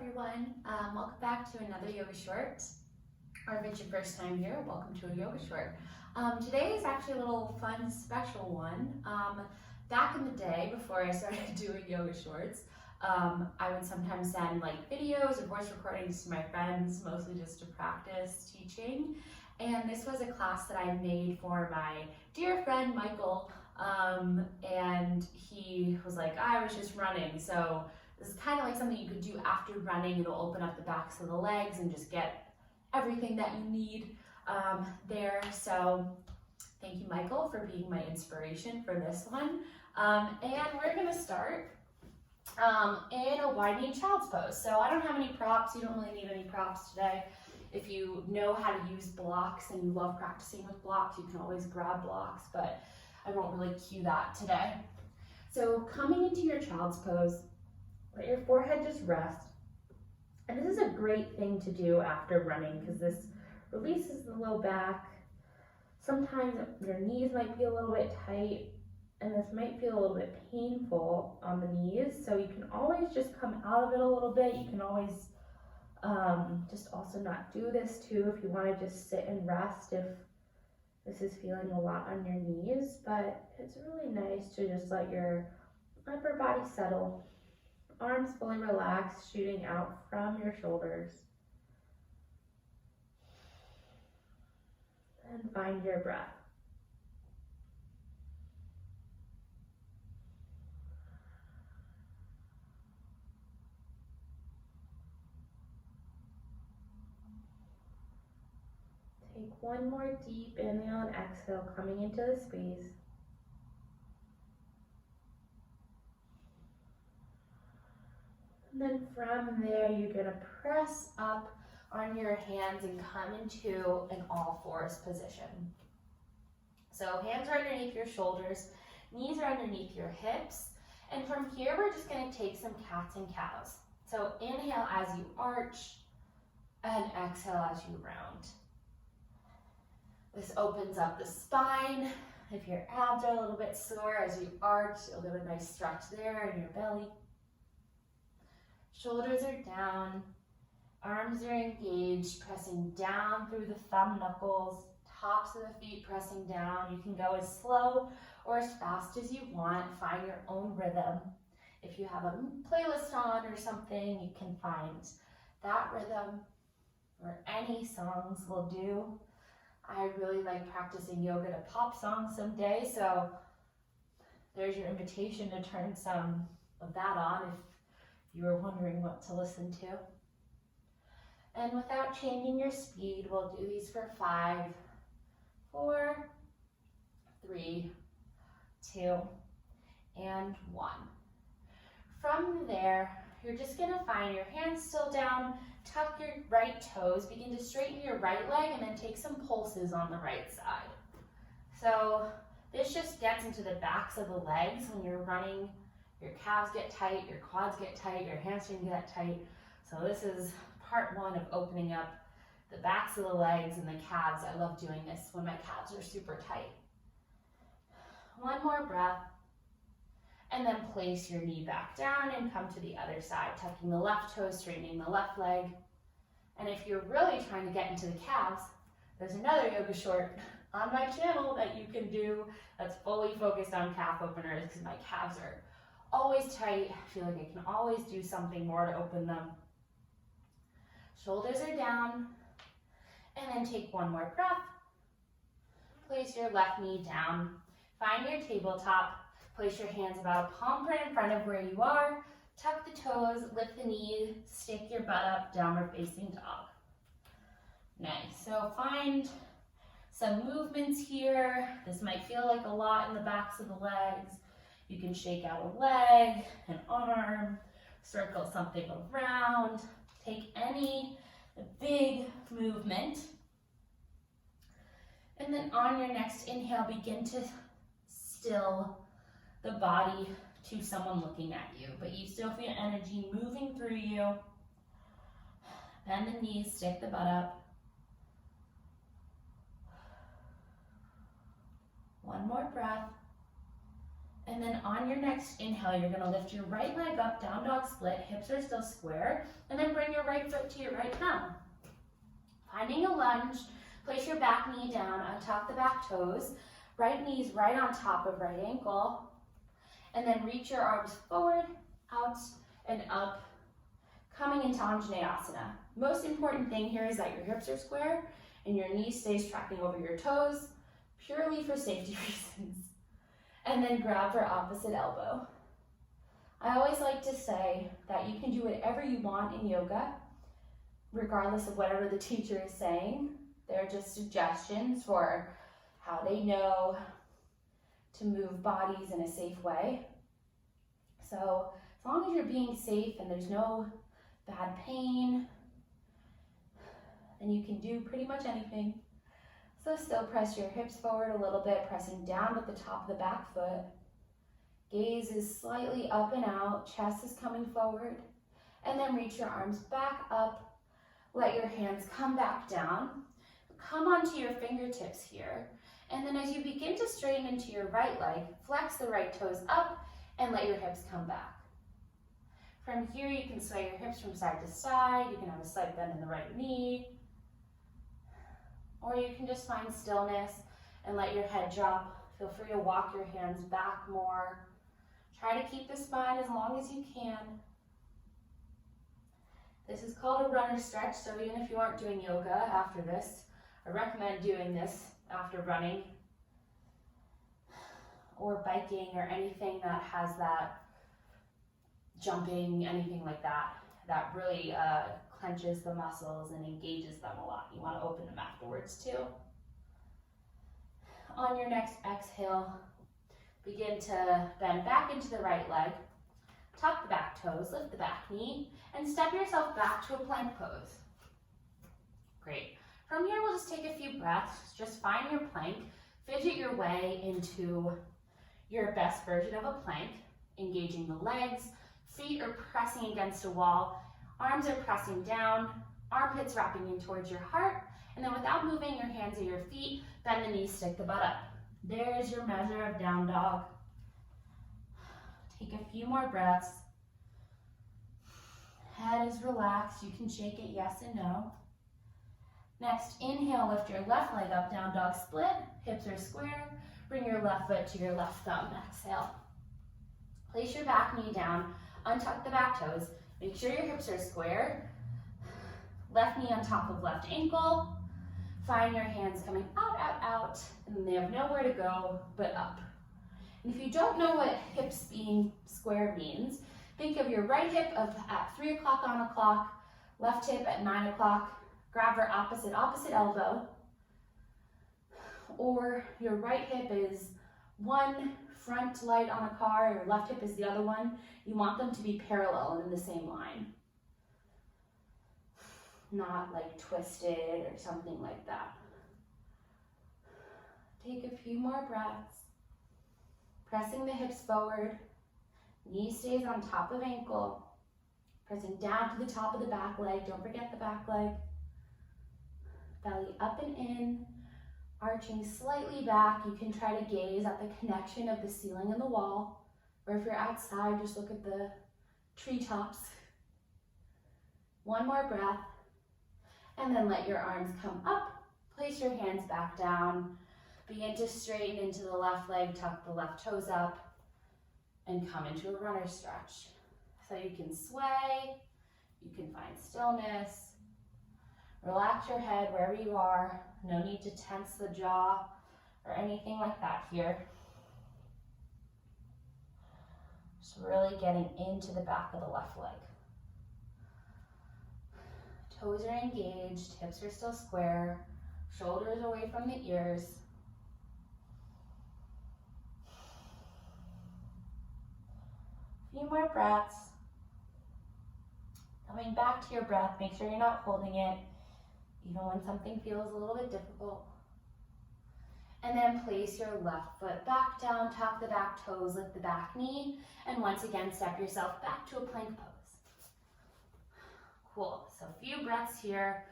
everyone. Welcome back to another yoga short. Or if it's your first time here, welcome to a yoga short. Today is actually a little fun, special one. Back in the day, before I started doing yoga shorts, I would sometimes send videos or voice recordings to my friends, mostly just to practice teaching. And this was a class that I made for my dear friend Michael, and he was like, I was just running, so this is kind of like something you could do after running. It'll open up the backs of the legs and just get everything that you need there. So thank you, Michael, for being my inspiration for this one. And we're gonna start in a widening child's pose. So I don't have any props. You don't really need any props today. If you know how to use blocks and you love practicing with blocks, you can always grab blocks, but I won't really cue that today. So coming into your child's pose, let your forehead just rest. And this is a great thing to do after running because this releases the low back. Sometimes your knees might be a little bit tight and this might feel a little bit painful on the knees. So you can always just come out of it a little bit. You can always just also not do this too if you want to just sit and rest if this is feeling a lot on your knees. But it's really nice to just let your upper body settle. Arms fully relaxed, shooting out from your shoulders. And find your breath. Take one more deep inhale and exhale, coming into the space. And then from there, you're gonna press up on your hands and come into an all fours position. So hands are underneath your shoulders, knees are underneath your hips. And from here, we're just gonna take some cats and cows. So inhale as you arch and exhale as you round. This opens up the spine. If your abs are a little bit sore as you arch, you'll get a nice stretch there in your belly. Shoulders are down, arms are engaged, pressing down through the thumb knuckles, tops of the feet pressing down. You can go as slow or as fast as you want. Find your own rhythm. If you have a playlist on or something, you can find that rhythm, or any songs will do. I really like practicing yoga to pop songs someday, so there's your invitation to turn some of that on if you were wondering what to listen to. And without changing your speed, we'll do these for 5, 4, 3, 2, and 1. From there, you're just gonna find your hands still down, tuck your right toes, begin to straighten your right leg, and then take some pulses on the right side. So this just gets into the backs of the legs. When you're running, your calves get tight, your quads get tight, your hamstrings get tight. So this is part 1 of opening up the backs of the legs and the calves. I love doing this when my calves are super tight. One more breath. And then place your knee back down and come to the other side, tucking the left toe, straightening the left leg. And if you're really trying to get into the calves, there's another yoga short on my channel that you can do that's fully focused on calf openers because my calves are always tight. I feel like I can always do something more to open them. Shoulders are down. And then take one more breath. Place your left knee down. Find your tabletop. Place your hands about a palm print in front of where you are. Tuck the toes, lift the knee, stick your butt up, downward facing dog. Nice. So find some movements here. This might feel like a lot in the backs of the legs. You can shake out a leg, an arm, circle something around. Take any big movement. And then on your next inhale, begin to still the body to someone looking at you, but you still feel energy moving through you. Bend the knees, stick the butt up. One more breath. And then on your next inhale, you're gonna lift your right leg up, down dog split, hips are still square, and then bring your right foot to your right thumb. Finding a lunge, place your back knee down, untuck the back toes, right knee's right on top of right ankle, and then reach your arms forward, out, and up, coming into Anjaneyasana. Most important thing here is that your hips are square and your knee stays tracking over your toes, purely for safety reasons. And then grab for opposite elbow. I always like to say that you can do whatever you want in yoga, regardless of whatever the teacher is saying. They're just suggestions for how they know to move bodies in a safe way. So as long as you're being safe and there's no bad pain, then you can do pretty much anything. So still press your hips forward a little bit, pressing down with the top of the back foot. Gaze is slightly up and out, chest is coming forward. And then reach your arms back up. Let your hands come back down. Come onto your fingertips here. And then as you begin to straighten into your right leg, flex the right toes up and let your hips come back. From here, you can sway your hips from side to side. You can have a slight bend in the right knee. Or you can just find stillness and let your head drop. Feel free to walk your hands back more. Try to keep the spine as long as you can. This is called a runner stretch, so even if you aren't doing yoga after this, I recommend doing this after running or biking or anything that has that jumping, anything like that, that really clenches the muscles and engages them a lot. You want to open them afterwards too. On your next exhale, begin to bend back into the right leg, tuck the back toes, lift the back knee, and step yourself back to a plank pose. Great. From here, we'll just take a few breaths. Just find your plank, fidget your way into your best version of a plank, engaging the legs, feet are pressing against a wall, arms are pressing down, armpits wrapping in towards your heart, and then without moving your hands or your feet, bend the knees, stick the butt up. There's your measure of down dog. Take a few more breaths. Head is relaxed. You can shake it yes and no. Next, inhale, lift your left leg up, down dog split. Hips are square. Bring your left foot to your left thumb. Exhale. Place your back knee down. Untuck the back toes. Make sure your hips are square. Left knee on top of left ankle. Find your hands coming out, out, out. And they have nowhere to go but up. And if you don't know what hips being square means, think of your right hip at 3 o'clock on a clock, left hip at 9 o'clock. Grab your opposite elbow. Or your right hip is one front light on a car, your left hip is the other one. You want them to be parallel and in the same line. Not like twisted or something like that. Take a few more breaths. Pressing the hips forward. Knee stays on top of ankle. Pressing down to the top of the back leg. Don't forget the back leg. Belly up and in. Arching slightly back. You can try to gaze at the connection of the ceiling and the wall. Or if you're outside, just look at the treetops. One more breath. And then let your arms come up. Place your hands back down. Begin to straighten into the left leg. Tuck the left toes up. And come into a runner stretch. So you can sway. You can find stillness. Relax your head wherever you are. No need to tense the jaw or anything like that here. Just really getting into the back of the left leg. Toes are engaged, hips are still square, shoulders away from the ears. A few more breaths. Coming back to your breath, make sure you're not holding it, even when something feels a little bit difficult. And then place your left foot back down, tuck the back toes, lift the back knee, and once again, step yourself back to a plank pose. Cool, so a few breaths here.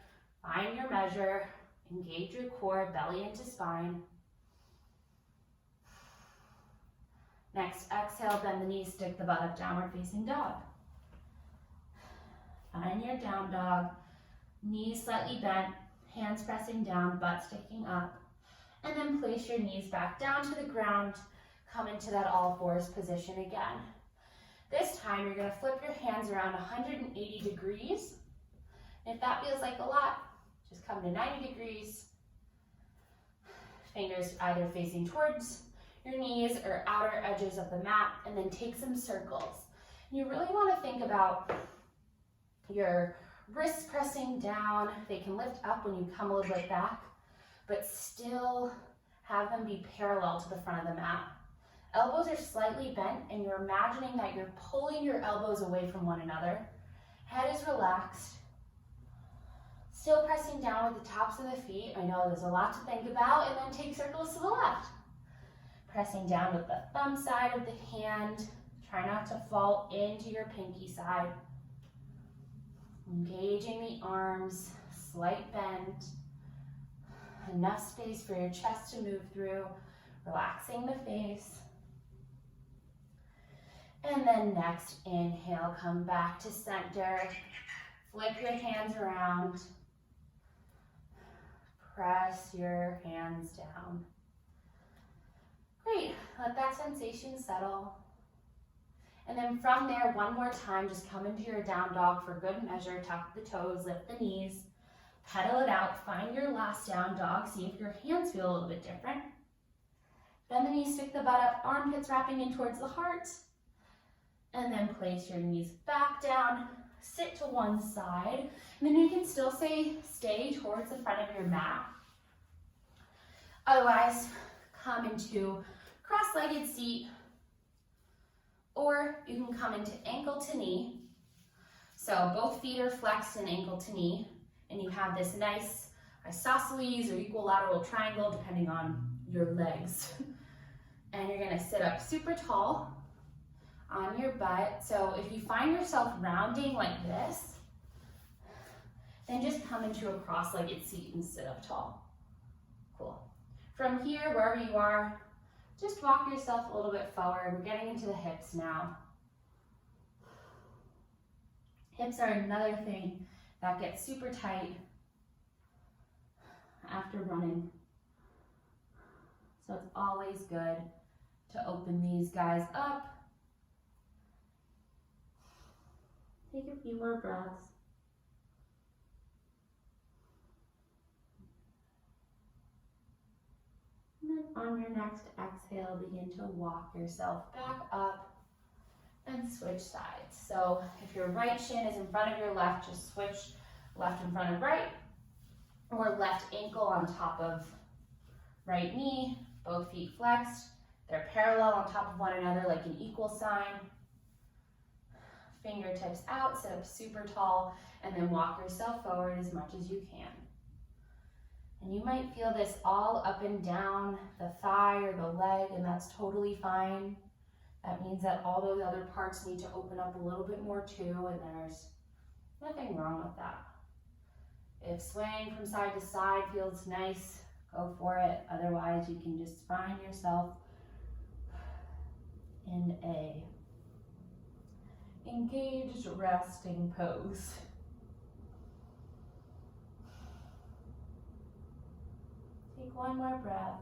Find your measure, engage your core, belly into spine. Next exhale, bend the knees, stick the butt up, downward facing dog. Find your down dog, knees slightly bent, hands pressing down, butt sticking up. And then place your knees back down to the ground, come into that all fours position again. This time you're gonna flip your hands around 180 degrees. If that feels like a lot, just come to 90 degrees. Fingers either facing towards your knees or outer edges of the mat, and then take some circles. You really wanna think about your wrists pressing down. They can lift up when you come a little bit back, but still have them be parallel to the front of the mat. Elbows are slightly bent, and you're imagining that you're pulling your elbows away from one another. Head is relaxed. Still pressing down with the tops of the feet. I know there's a lot to think about, and then take circles to the left. Pressing down with the thumb side of the hand. Try not to fall into your pinky side. Engaging the arms, slight bend. Enough space for your chest to move through, relaxing the face. And then next, inhale, come back to center. Flip your hands around. Press your hands down. Great, let that sensation settle. And then from there, one more time, just come into your down dog for good measure. Tuck the toes, lift the knees, pedal it out. Find your last down dog. See if your hands feel a little bit different. Bend the knees, stick the butt up, armpits wrapping in towards the heart. And then place your knees back down, sit to one side. And then you can still stay towards the front of your mat. Otherwise, come into cross-legged seat, or you can come into ankle to knee. So both feet are flexed in ankle to knee, and you have this nice isosceles or equilateral triangle depending on your legs. And you're gonna sit up super tall on your butt. So if you find yourself rounding like this, then just come into a cross-legged seat and sit up tall. Cool. From here, wherever you are, just walk yourself a little bit forward. We're getting into the hips now. Hips are another thing that gets super tight after running. So it's always good to open these guys up. Take a few more breaths. And then on your next exhale, begin to walk yourself back up and switch sides. So if your right shin is in front of your left, just switch left in front of right, or left ankle on top of right knee, both feet flexed. They're parallel on top of one another like an equal sign. Fingertips out, sit up super tall, and then walk yourself forward as much as you can. And you might feel this all up and down the thigh or the leg, and that's totally fine. That means that all those other parts need to open up a little bit more too, and there's nothing wrong with that. If swaying from side to side feels nice, go for it. Otherwise, you can just find yourself in a engaged resting pose. Take one more breath.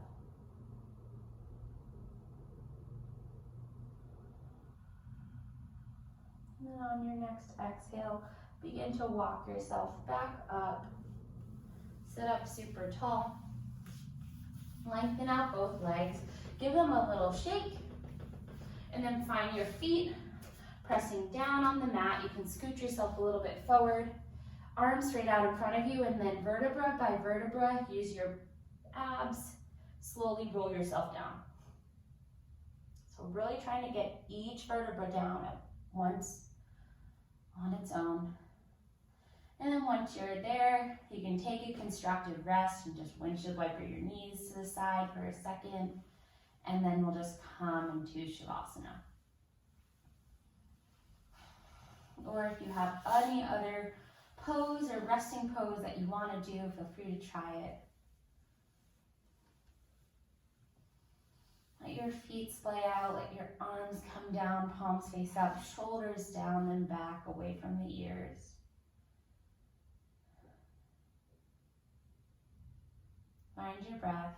And then on your next exhale, begin to walk yourself back up. Sit up super tall. Lengthen out both legs. Give them a little shake. And then find your feet pressing down on the mat. You can scoot yourself a little bit forward. Arms straight out in front of you, and then vertebra by vertebra, use your abs. Slowly roll yourself down. So really trying to get each vertebra down at once on its own. And then once you're there, you can take a constructive rest and just windshield wiper your knees to the side for a second. And then we'll just come into Shavasana. Or if you have any other pose or resting pose that you want to do, feel free to try it. Let your feet splay out, let your arms come down, palms face up, shoulders down, then back away from the ears. Find your breath.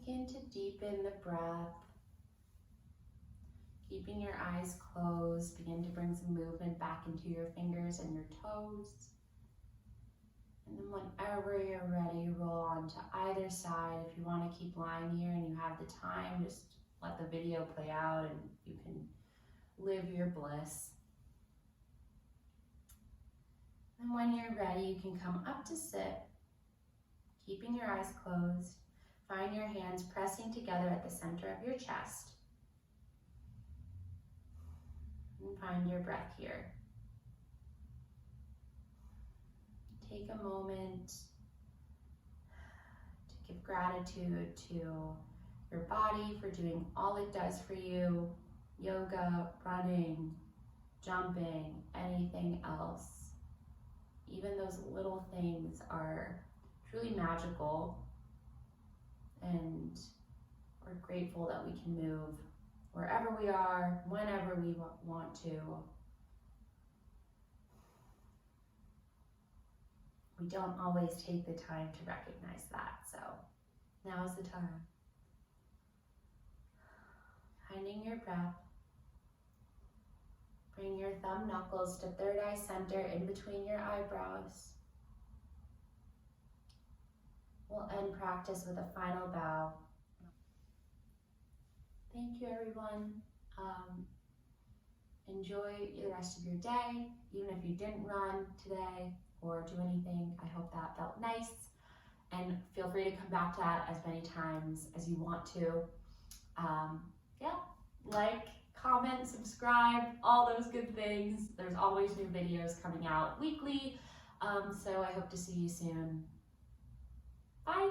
Begin to deepen the breath. Keeping your eyes closed, begin to bring some movement back into your fingers and your toes. And then whenever you're ready, roll on to either side. If you want to keep lying here and you have the time, just let the video play out and you can live your bliss. And when you're ready, you can come up to sit, keeping your eyes closed. Find your hands pressing together at the center of your chest. And find your breath here. Take a moment to give gratitude to your body for doing all it does for you. Yoga, running, jumping, anything else. Even those little things are truly magical, and we're grateful that we can move wherever we are, whenever we want to. We don't always take the time to recognize that, so now is the time. Finding your breath. Bring your thumb knuckles to third eye center in between your eyebrows. We'll end practice with a final bow. Thank you, everyone. Enjoy the rest of your day, even if you didn't run today or do anything. I hope that felt nice, and feel free to come back to that as many times as you want to. Like, comment, subscribe, all those good things. There's always new videos coming out weekly, so I hope to see you soon. Bye.